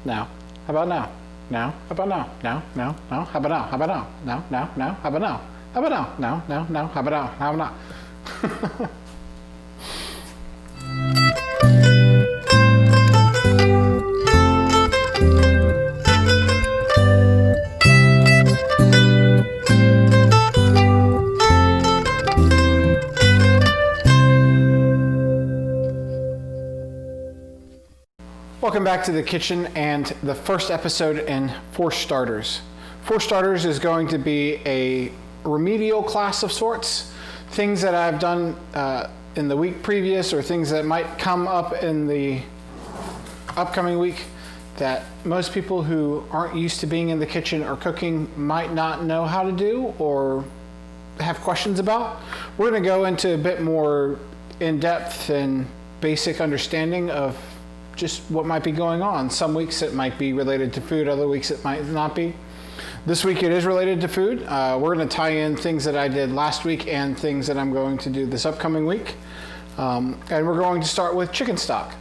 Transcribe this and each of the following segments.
Now. How about now? Now. How about now? Now. Now. Now. How about now? How about now? Now. Now. Now. How about now? How about now? Now. Now. Now. How about now? How about now? Welcome back to the kitchen and the first episode in For Starters. For Starters is going to be a remedial class of sorts, things that I've done in the week previous or things that might come up in the upcoming week that most people who aren't used to being in the kitchen or cooking might not know how to do or have questions about. We're going to go into a bit more in-depth and basic understanding of just what might be going on. Some weeks it might be related to food, other weeks it might not be. This week it is related to food. We're going to tie in things that I did last week and things that I'm going to do this upcoming week. And we're going to start with chicken stock.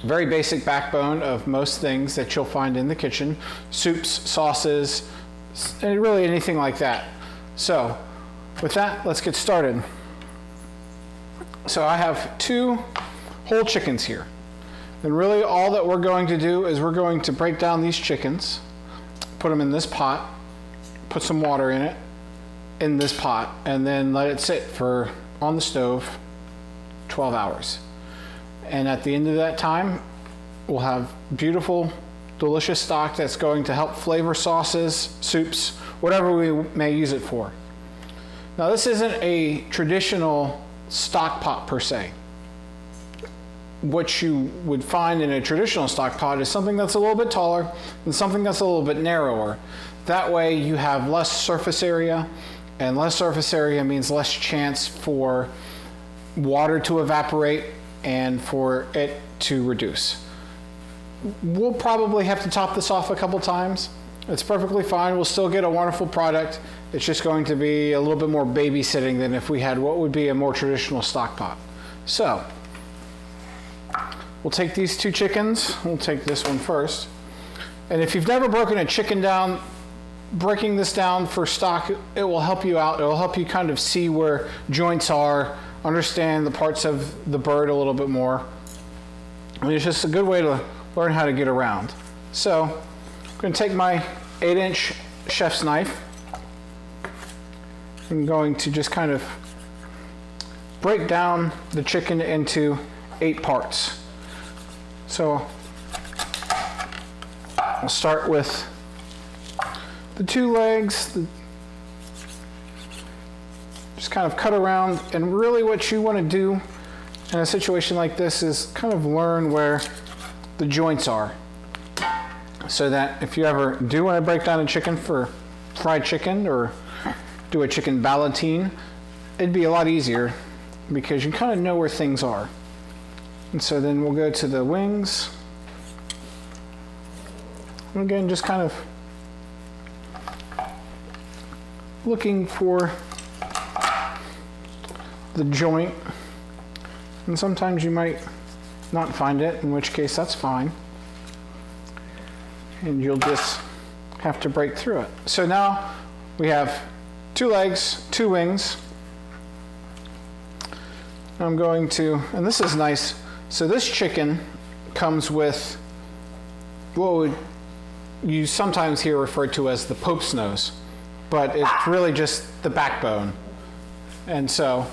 Very basic backbone of most things that you'll find in the kitchen. Soups, sauces, and really anything like that. So with that, let's get started. So I have 2 whole chickens here. And really all that we're going to do is we're going to break down these chickens, put them in this pot, put some water in it, in this pot, and then let it sit for, on the stove, 12 hours. And at the end of that time, we'll have beautiful, delicious stock that's going to help flavor sauces, soups, whatever we may use it for. Now this isn't a traditional stock pot per se. What you would find in a traditional stock pot is something that's a little bit taller and something that's a little bit narrower. That way you have less surface area, and less surface area means less chance for water to evaporate and for it to reduce. We'll probably have to top this off a couple times. It's perfectly fine. We'll still get a wonderful product. It's just going to be a little bit more babysitting than if we had what would be a more traditional stock pot. So we'll take these 2 chickens. We'll take this one first. And if you've never broken a chicken down, breaking this down for stock, it will help you out. It will help you kind of see where joints are, understand the parts of the bird a little bit more. And it's just a good way to learn how to get around. So I'm going to take my 8-inch chef's knife. I'm going to just kind of break down the chicken into 8 parts. So I'll start with the 2 legs, just kind of cut around, and really what you want to do in a situation like this is kind of learn where the joints are, so that if you ever do want to break down a chicken for fried chicken or do a chicken ballotine, it'd be a lot easier because you kind of know where things are. And so then we'll go to the wings. And again, just kind of looking for the joint. And sometimes you might not find it, in which case that's fine. And you'll just have to break through it. So now we have 2 legs, 2 wings. I'm going to, and this is nice. So this chicken comes with what would you sometimes hear referred to as the Pope's nose, but it's really just the backbone. And so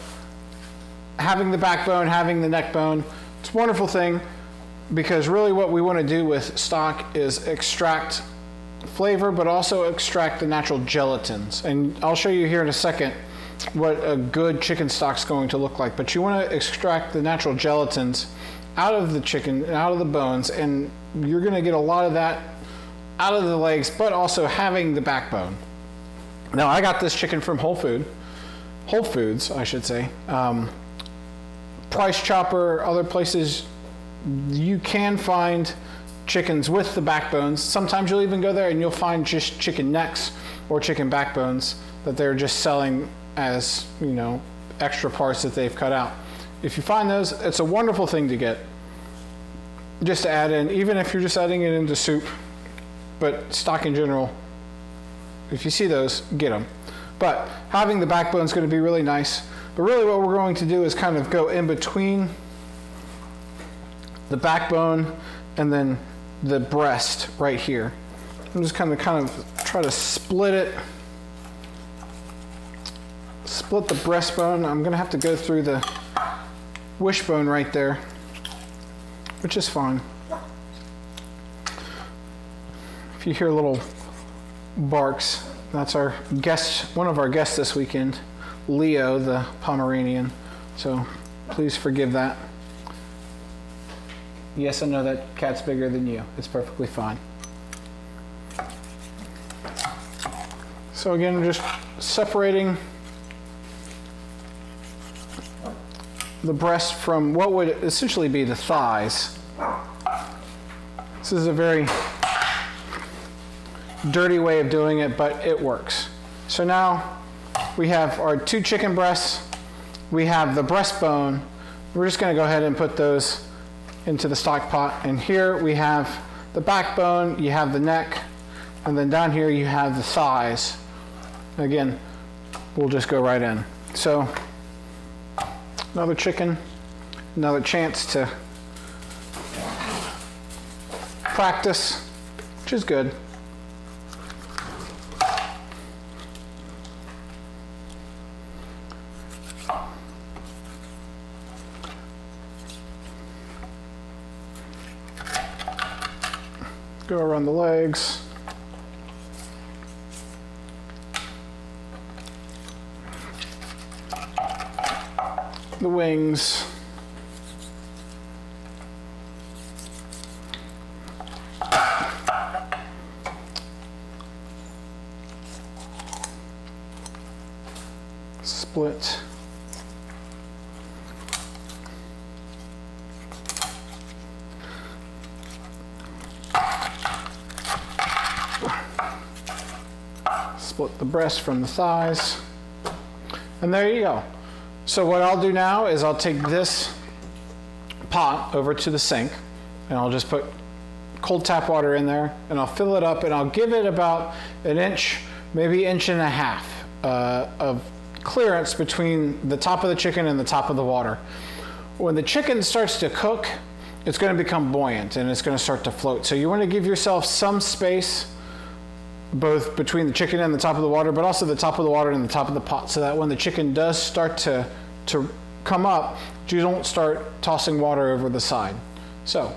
having the backbone, having the neck bone, it's a wonderful thing, because really what we want to do with stock is extract flavor, but also extract the natural gelatins. And I'll show you here in a second what a good chicken stock's going to look like. But you want to extract the natural gelatins out of the chicken and out of the bones, and you're going to get a lot of that out of the legs, but also having the backbone. Now I got this chicken from Whole Foods, I should say. Price Chopper, other places, you can find chickens with the backbones. Sometimes you'll even go there and you'll find just chicken necks or chicken backbones that they're just selling as, you know, extra parts that they've cut out. If you find those, it's a wonderful thing to get. just to add in, even if you're just adding it into soup, but stock in general, if you see those, get them. But having the backbone is going to be really nice. But really what we're going to do is kind of go in between the backbone and then the breast right here. I'm just kind of try to split it. Split the breastbone. I'm going to have to go through the wishbone right there, which is fine. If you hear little barks, that's our guest, one of our guests this weekend, Leo, the Pomeranian. So please forgive that. Yes, I know that cat's bigger than you. It's perfectly fine. So again, I'm just separating the breast from what would essentially be the thighs. This is a very dirty way of doing it, but it works. So now we have our 2 chicken breasts. We have the breastbone. We're just going to go ahead and put those into the stock pot. And here we have the backbone, you have the neck, and then down here you have the thighs. Again, we'll just go right in. So another chicken, another chance to practice, which is good. Go around the legs. The wings. Split. Split the breast from the thighs. And there you go. So what I'll do now is I'll take this pot over to the sink and I'll just put cold tap water in there and I'll fill it up and I'll give it about an inch, maybe 1.5 inches of clearance between the top of the chicken and the top of the water. When the chicken starts to cook, it's going to become buoyant and it's going to start to float. So you want to give yourself some space both between the chicken and the top of the water, but also the top of the water and the top of the pot, so that when the chicken does start to come up, you don't start tossing water over the side. So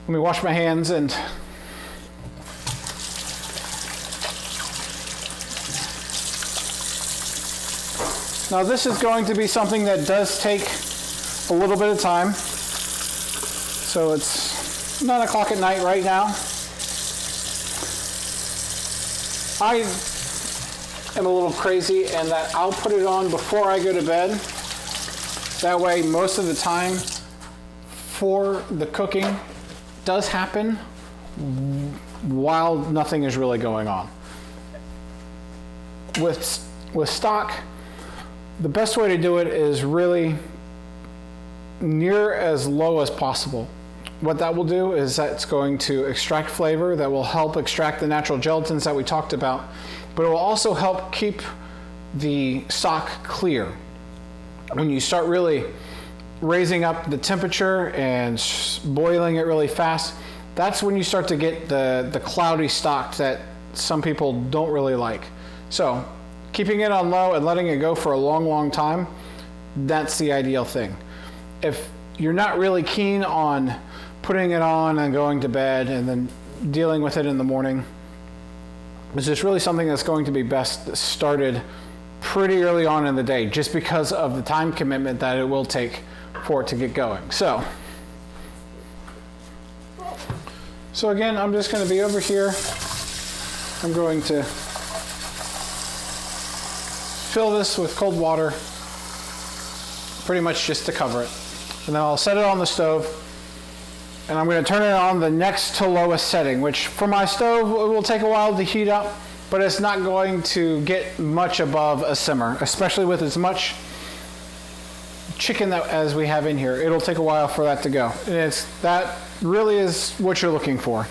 let me wash my hands and now this is going to be something that does take a little bit of time. So it's 9 o'clock at night right now. I am a little crazy in that I'll put it on before I go to bed. That way, most of the time for the cooking does happen while nothing is really going on. With stock, the best way to do it is really near as low as possible. What that will do is that's going to extract flavor, that will help extract the natural gelatins that we talked about, but it will also help keep the stock clear. When you start really raising up the temperature and boiling it really fast, that's when you start to get the cloudy stock that some people don't really like. So keeping it on low and letting it go for a long, long time, that's the ideal thing. If you're not really keen on putting it on and going to bed and then dealing with it in the morning, it's just really something that's going to be best started pretty early on in the day, just because of the time commitment that it will take for it to get going. So again, I'm just going to be over here. I'm going to fill this with cold water, pretty much just to cover it. And then I'll set it on the stove. And I'm going to turn it on the next to lowest setting, which for my stove, it will take a while to heat up, but it's not going to get much above a simmer, especially with as much chicken as we have in here. It'll take a while for that to go. And that really is what you're looking for.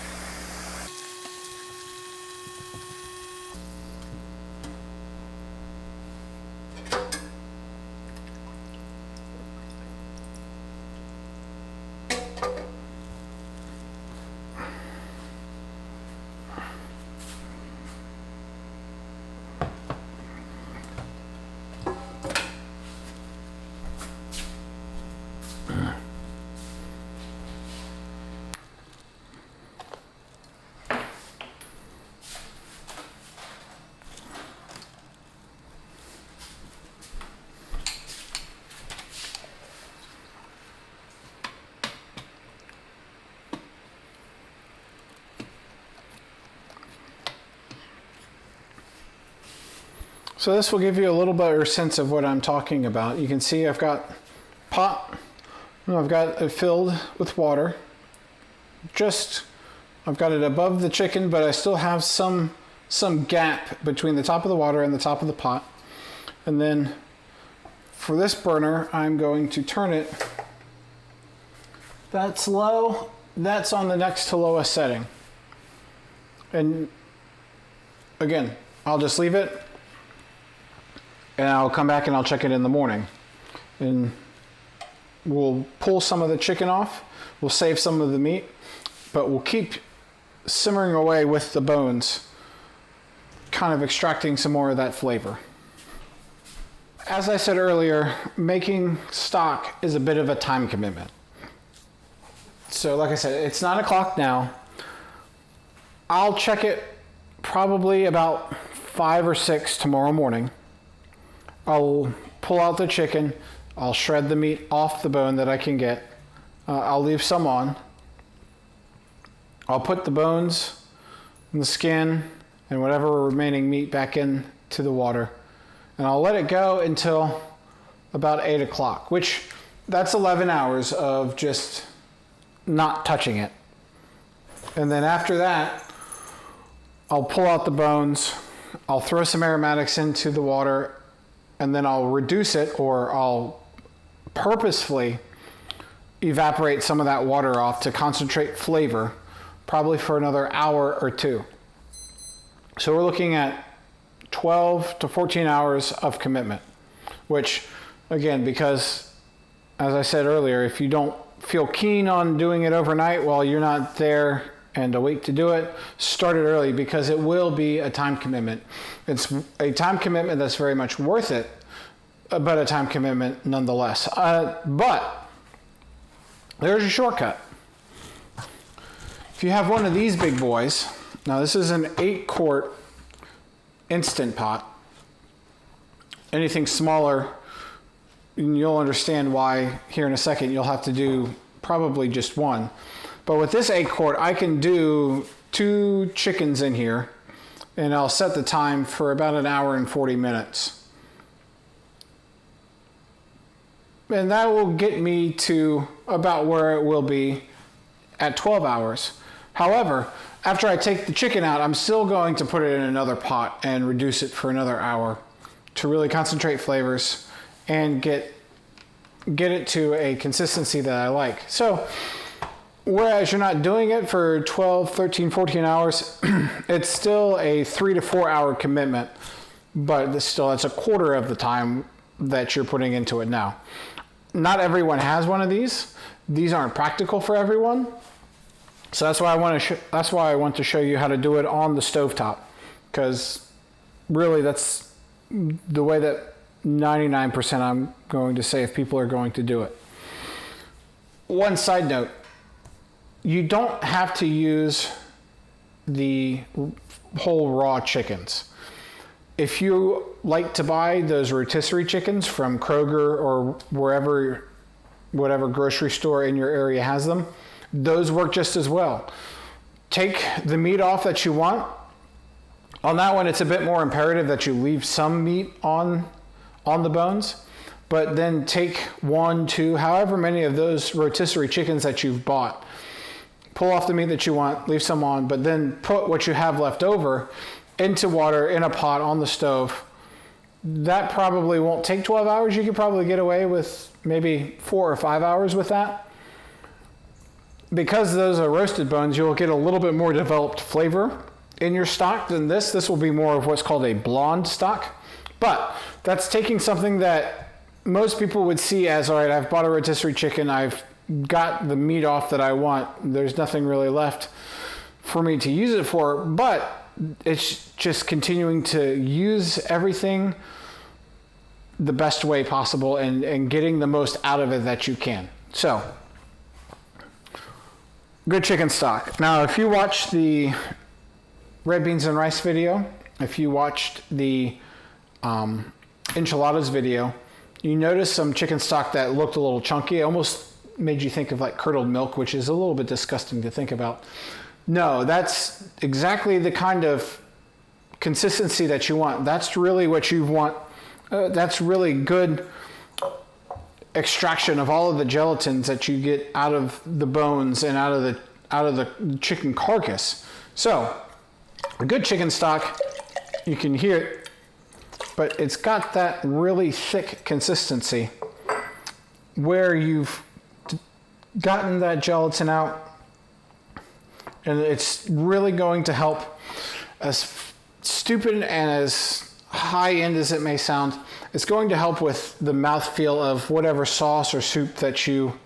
So this will give you a little better sense of what I'm talking about. You can see I've got pot, I've got it filled with water. I've got it above the chicken, but I still have some gap between the top of the water and the top of the pot. And then for this burner, I'm going to turn it. That's low, that's on the next to lowest setting. And again, I'll just leave it. And I'll come back and I'll check it in the morning. And we'll pull some of the chicken off. We'll save some of the meat, but we'll keep simmering away with the bones, kind of extracting some more of that flavor. As I said earlier, making stock is a bit of a time commitment. So like I said, it's 9 o'clock now. I'll check it probably about 5 or 6 tomorrow morning. I'll pull out the chicken, I'll shred the meat off the bone that I can get. I'll leave some on. I'll put the bones and the skin and whatever remaining meat back into the water. And I'll let it go until about 8 o'clock, which that's 11 hours of just not touching it. And then after that, I'll pull out the bones, I'll throw some aromatics into the water, and then I'll reduce it, or I'll purposefully evaporate some of that water off to concentrate flavor, probably for another hour or 2. So we're looking at 12 to 14 hours of commitment, which again, because as I said earlier, if you don't feel keen on doing it overnight while you're not there and awake to do it, start it early, because it will be a time commitment. It's a time commitment that's very much worth it, but a time commitment nonetheless. But there's a shortcut. If you have one of these big boys, now this is an 8-quart Instant Pot. Anything smaller, and you'll understand why here in a second. You'll have to do probably just one. But with this 8-quart, I can do 2 chickens in here, and I'll set the time for about 1 hour and 40 minutes. And that will get me to about where it will be at 12 hours. However, after I take the chicken out, I'm still going to put it in another pot and reduce it for another hour to really concentrate flavors and get it to a consistency that I like. So, whereas you're not doing it for 12, 13, 14 hours, it's still a 3 to 4 hour commitment, but it's a quarter of the time that you're putting into it now. Not everyone has one of these. These aren't practical for everyone. So that's why I want to show you how to do it on the stovetop, because really that's the way that 99% I'm going to say if people are going to do it. One side note, you don't have to use the whole raw chickens. If you like to buy those rotisserie chickens from Kroger or whatever grocery store in your area has them, those work just as well. Take the meat off that you want. On that one, it's a bit more imperative that you leave some meat on the bones, but then take 1, 2, however many of those rotisserie chickens that you've bought. Pull off the meat that you want, leave some on, but then put what you have left over into water in a pot on the stove. That probably won't take 12 hours. You could probably get away with maybe 4 or 5 hours with that. Because those are roasted bones, you'll get a little bit more developed flavor in your stock than this. This will be more of what's called a blonde stock. But that's taking something that most people would see as, all right, I've bought a rotisserie chicken, I've got the meat off that I want, there's nothing really left for me to use it for, but it's just continuing to use everything the best way possible and getting the most out of it that you can. So, good chicken stock. Now, if you watch the red beans and rice video, if you watched the enchiladas video, you noticed some chicken stock that looked a little chunky. It almost made you think of like curdled milk, which is a little bit disgusting to think about. No, that's exactly the kind of consistency that you want. That's really what you want. That's really good extraction of all of the gelatins that you get out of the bones and out of the chicken carcass. So, a good chicken stock, you can hear it, but it's got that really thick consistency where you've gotten that gelatin out, and it's really going to help. As stupid and as high end as it may sound, it's going to help with the mouthfeel of whatever sauce or soup that you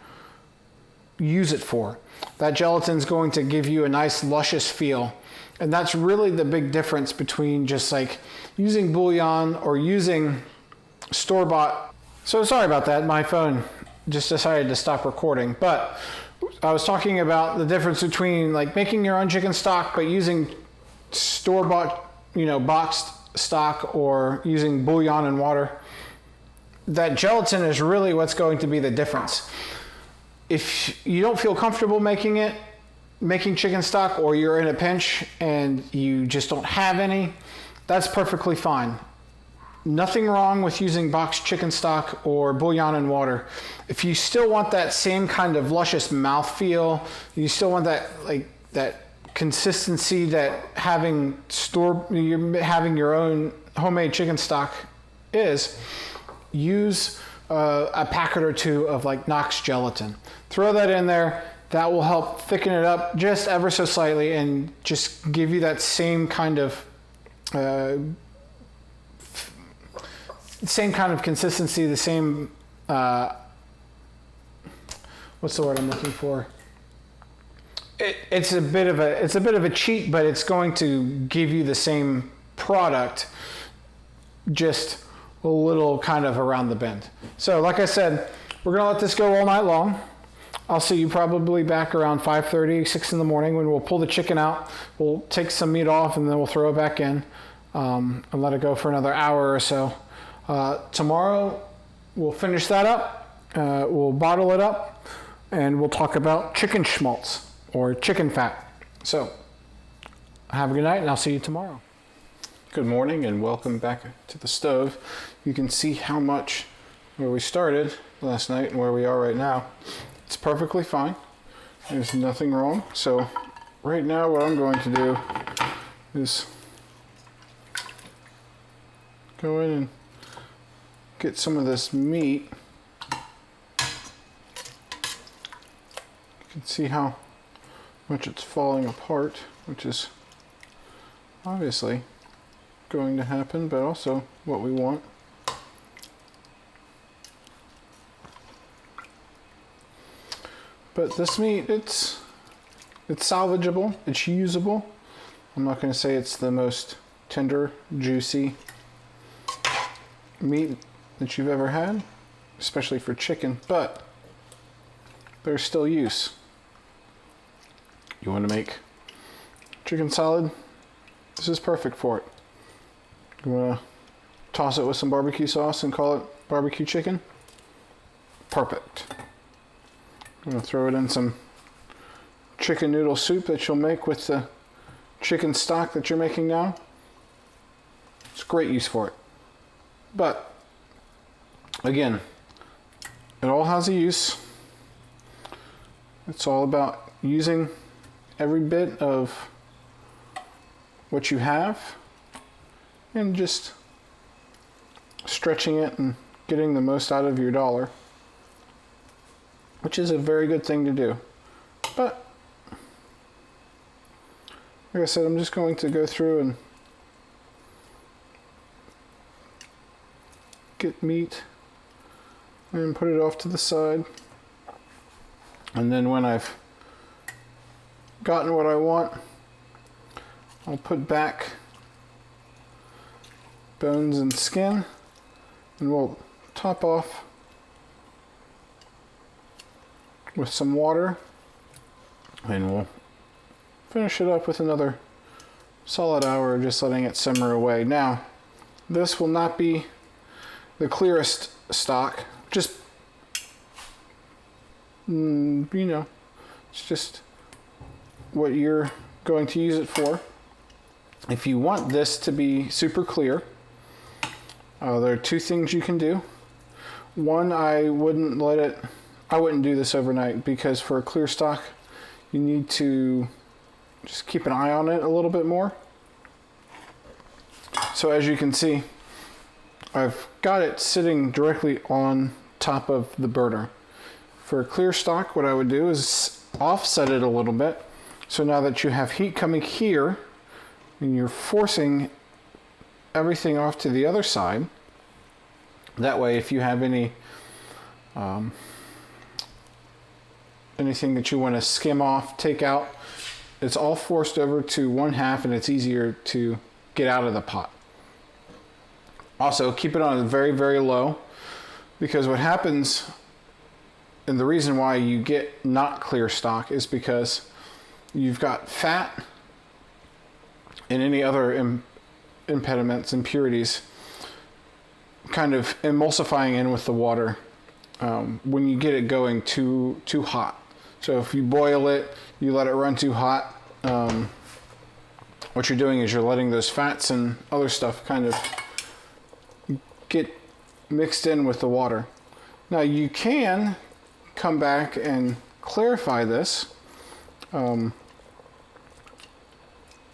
use it for. That gelatin is going to give you a nice luscious feel, and that's really the big difference between just like using bouillon or using store-bought. So sorry about that, my phone just decided to stop recording, but I was talking about the difference between like making your own chicken stock but using store-bought, boxed stock, or using bouillon and water. That gelatin is really what's going to be the difference. If you don't feel comfortable making chicken stock, or you're in a pinch and you just don't have any, that's perfectly fine. Nothing wrong with using boxed chicken stock or bouillon and water. If you still want that same kind of luscious mouthfeel, you still want that consistency that having your own homemade chicken stock is, use a packet or two of like Knox gelatin. Throw that in there. That will help thicken it up just ever so slightly and just give you that same kind of consistency, the same what's the word I'm looking for? It's a bit of a cheat, but it's going to give you the same product, just a little kind of around the bend. So like I said, we're gonna let this go all night long. I'll see you probably back around 5:30, 6 in the morning, when we'll pull the chicken out. We'll take some meat off and then we'll throw it back in and let it go for another hour or so. Tomorrow we'll finish that up, we'll bottle it up, and we'll talk about chicken schmaltz or chicken fat. So have a good night, and I'll see you tomorrow. Good morning and welcome back to the stove. You can see how much where we started last night and where we are right now. It's perfectly fine. There's nothing wrong. So right now what I'm going to do is go in and get some of this meat. You can see how much it's falling apart, which is obviously going to happen, but also what we want. But this meat, it's salvageable, it's usable. I'm not going to say it's the most tender, juicy meat that you've ever had, especially for chicken, but there's still use. You want to make chicken salad? This is perfect for it. You want to toss it with some barbecue sauce and call it barbecue chicken? Perfect. I'm going to throw it in some chicken noodle soup that you'll make with the chicken stock that you're making now. It's great use for it. But again, it all has a use. It's all about using every bit of what you have and just stretching it and getting the most out of your dollar. which is a very good thing to do. But like I said, I'm just going to go through and get meat and put it off to the side. And then when I've gotten what I want, I'll put back bones and skin, and we'll top off with some water, and we'll finish it up with another solid hour, just letting it simmer away. Now, this will not be the clearest stock, just, you know, it's just what you're going to use it for. If you want this to be super clear, there are two things you can do. One, I wouldn't do this overnight, because for a clear stock, you need to just keep an eye on it a little bit more. So as you can see, I've got it sitting directly on top of the burner. For a clear stock, what I would do is offset it a little bit. So now that you have heat coming here, and you're forcing everything off to the other side, that way if you have any anything that you want to skim off, take out, it's all forced over to one half, and it's easier to get out of the pot. Also, keep it on very, very low, because what happens, and the reason why you get not clear stock, is because you've got fat and any other impediments, impurities, kind of emulsifying in with the water when you get it going too hot. So if you boil it, you let it run too hot, what you're doing is you're letting those fats and other stuff kind of get mixed in with the water. Now you can come back and clarify this,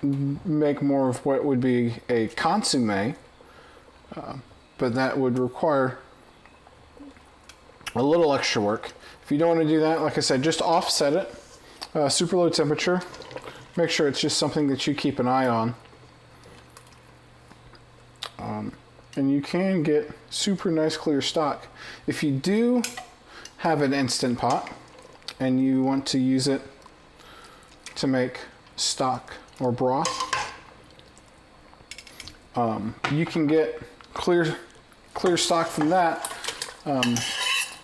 make more of what would be a consommé, but that would require a little extra work. If you don't want to do that, like I said, just offset it, super low temperature. Make sure it's just something that you keep an eye on. And you can get super nice clear stock. If you do have an Instant Pot and you want to use it to make stock or broth, you can get clear stock from that.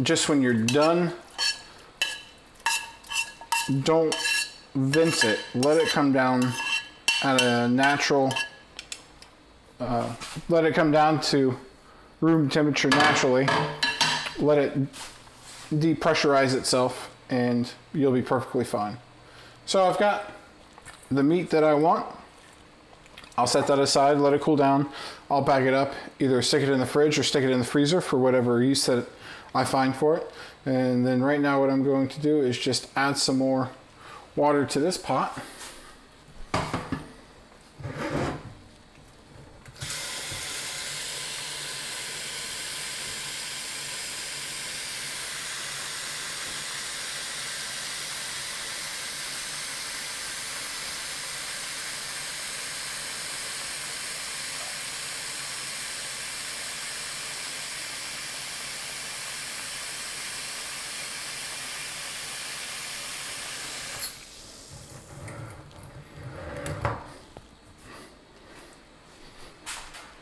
Just when you're done, don't rinse it. Let it come down at a natural, let it come down to room temperature naturally. Let it depressurize itself, and you'll be perfectly fine. So I've got the meat that I want. I'll set that aside, let it cool down. I'll bag it up, either stick it in the fridge or stick it in the freezer for whatever use that I find for it. And then right now what I'm going to do is just add some more water to this pot.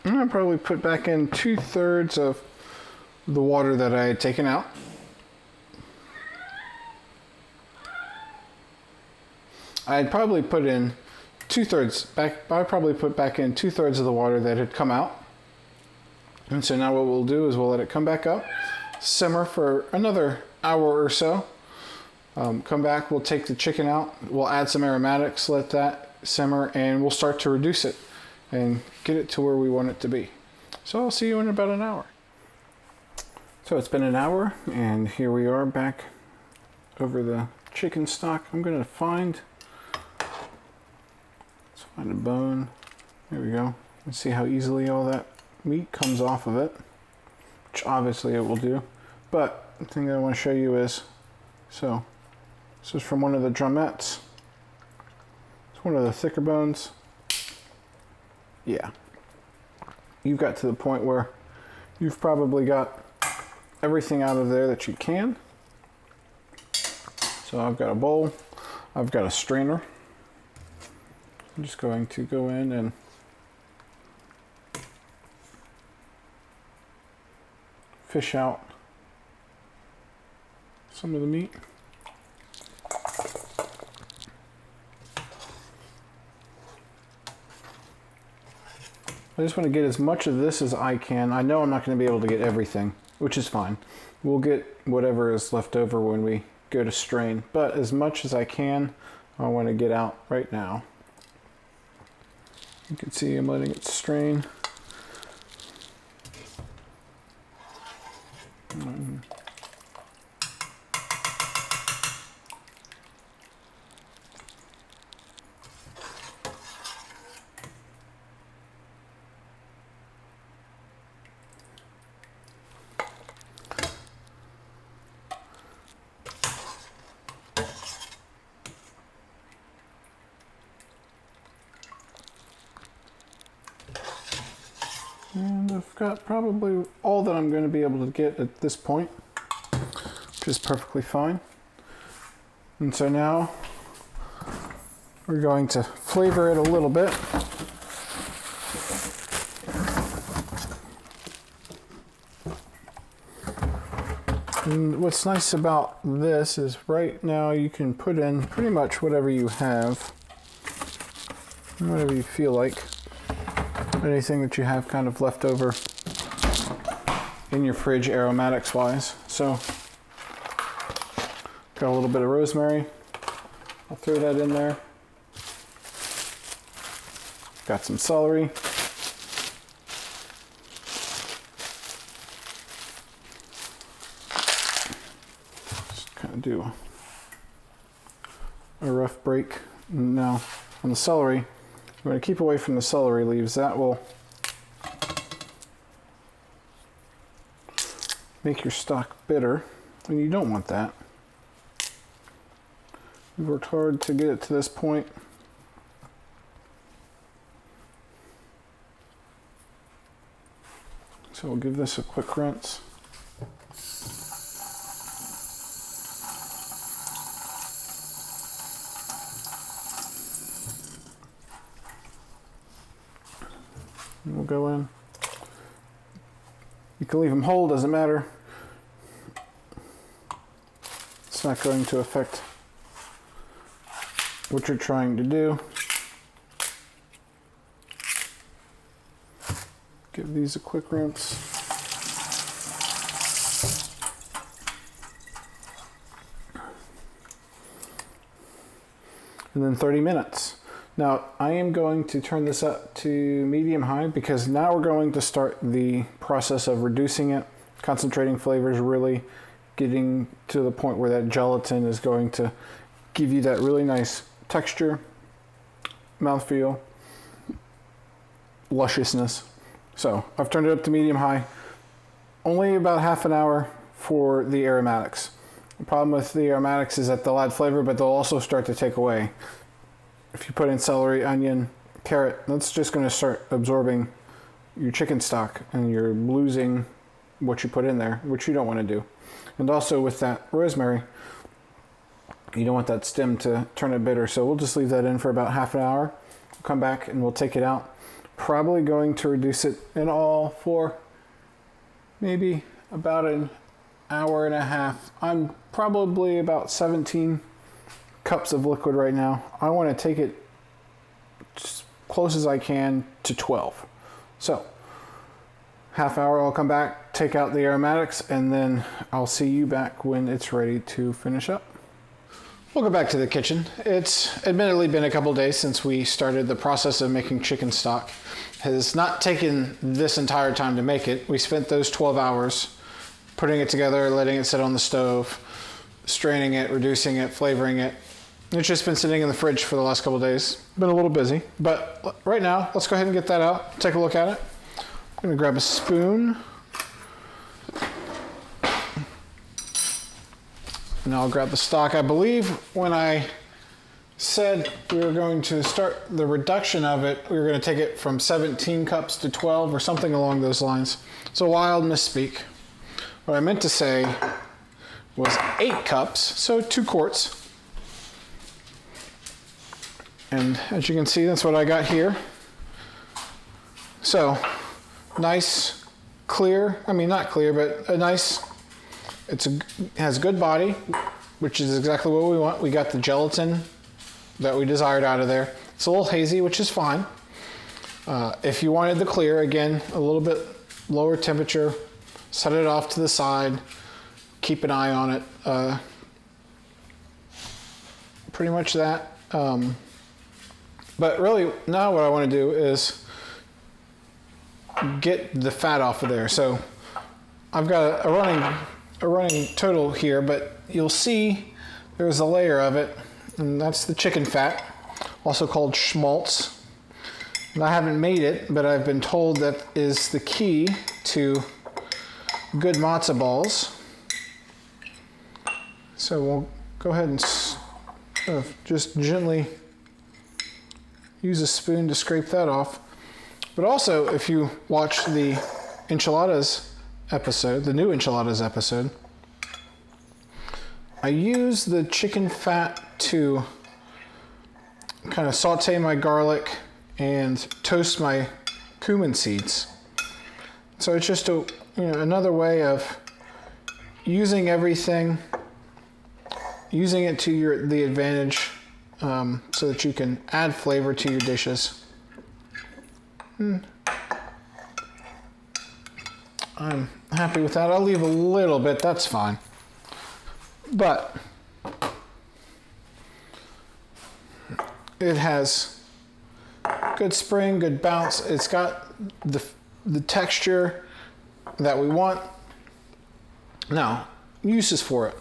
And I'll probably put back in 2/3 of the water that I had taken out. I'd probably put in 2/3 back. I probably put back in 2/3 of the water that had come out. And so now what we'll do is we'll let it come back up, simmer for another hour or so. Come back, we'll take the chicken out, we'll add some aromatics, let that simmer, and we'll start to reduce it and get it to where we want it to be. So I'll see you in about an hour. So it's been an hour, and here we are back over the chicken stock. I'm gonna find a bone. There we go. Let's see how easily all that meat comes off of it, which obviously it will do. But the thing that I want to show you is So this is from one of the drumettes. It's one of the thicker bones. Yeah. You've got to the point where you've probably got everything out of there that you can. So I've got a bowl, I've got a strainer. I'm just going to go in and fish out some of the meat. I just want to get as much of this as I can. I know I'm not going to be able to get everything, which is fine. We'll get whatever is left over when we go to strain, but as much as I can, I want to get out right now. You can see I'm letting it strain. And I've got probably all that I'm going to be able to get at this point, which is perfectly fine. And so now we're going to flavor it a little bit. And what's nice about this is right now you can put in pretty much whatever you have, whatever you feel like. Anything that you have kind of left over in your fridge aromatics wise. So got a little bit of rosemary, I'll throw that in there. Got some celery. Just kind of do a rough break. Now on the celery, I'm going to keep away from the celery leaves. That will make your stock bitter, and you don't want that. We've worked hard to get it to this point. So we'll give this a quick rinse. And we'll go in. You can leave them whole, doesn't matter. It's not going to affect what you're trying to do. Give these a quick rinse. And then 30 minutes. Now, I am going to turn this up to medium-high because now we're going to start the process of reducing it, concentrating flavors, really getting to the point where that gelatin is going to give you that really nice texture, mouthfeel, lusciousness. So I've turned it up to medium-high. Only about half an hour for the aromatics. The problem with the aromatics is that they'll add flavor, but they'll also start to take away. If you put in celery, onion, carrot, that's just going to start absorbing your chicken stock and you're losing what you put in there, which you don't want to do. And also with that rosemary, you don't want that stem to turn it bitter. So we'll just leave that in for about half an hour. We'll come back and we'll take it out. Probably going to reduce it in all for maybe about an hour and a half. I'm probably about 17 cups of liquid right now. I want to take it as close as I can to 12. So half hour, I'll come back, take out the aromatics, and then I'll see you back when it's ready to finish up. Welcome back to the kitchen. It's admittedly been a couple days since we started the process of making chicken stock. It has not taken this entire time to make it. We spent those 12 hours putting it together, letting it sit on the stove, straining it, reducing it, flavoring it. It's just been sitting in the fridge for the last couple of days. Been a little busy, but right now, let's go ahead and get that out, take a look at it. I'm gonna grab a spoon. And I'll grab the stock. I believe when I said we were going to start the reduction of it, we were going to take it from 17 cups to 12 or something along those lines. It's a wild misspeak. What I meant to say was 8 cups, so 2 quarts. And as you can see, that's what I got here. So, nice, clear, I mean not clear, but a nice, it has good body, which is exactly what we want. We got the gelatin that we desired out of there. It's a little hazy, which is fine. If you wanted the clear, again, a little bit lower temperature, set it off to the side, keep an eye on it. Pretty much that. But really, now what I want to do is get the fat off of there. So I've got a running total here, but you'll see there's a layer of it, and that's the chicken fat, also called schmaltz. And I haven't made it, but I've been told that is the key to good matzo balls. So we'll go ahead and just gently use a spoon to scrape that off. But also, if you watch the enchiladas episode, the new enchiladas episode, I use the chicken fat to kind of saute my garlic and toast my cumin seeds. So it's just another way of using everything, using it to the advantage, so that you can add flavor to your dishes. I'm happy with that. I'll leave a little bit, that's fine. But it has good spring, good bounce. It's got the texture that we want. Now, uses for it.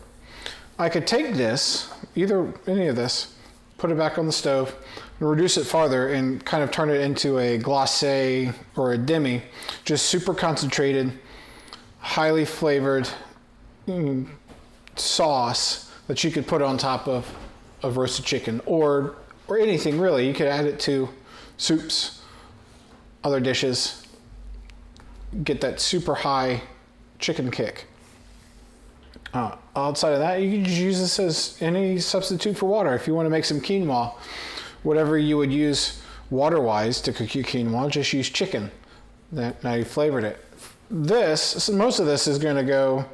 I could take this, any of this, put it back on the stove, and reduce it farther and kind of turn it into a glacé or a demi, just super concentrated, highly flavored sauce that you could put on top of roasted chicken or anything really. You could add it to soups, other dishes, get that super high chicken kick. Outside of that, you can just use this as any substitute for water. If you want to make some quinoa, whatever you would use water-wise to cook your quinoa, just use chicken. Now you flavored it. Most of this is going to go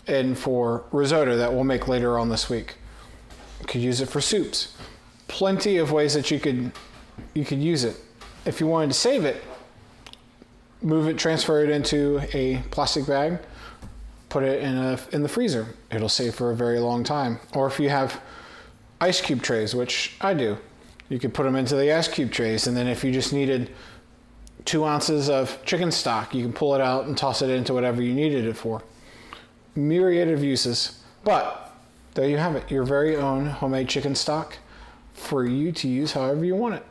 in for risotto that we'll make later on this week. You could use it for soups. Plenty of ways that you could use it. If you wanted to save it, transfer it into a plastic bag, put it in the freezer. It'll save for a very long time. Or if you have ice cube trays, which I do, you could put them into the ice cube trays, and then if you just needed 2 ounces of chicken stock, you can pull it out and toss it into whatever you needed it for. Myriad of uses. But there you have it, your very own homemade chicken stock for you to use however you want it.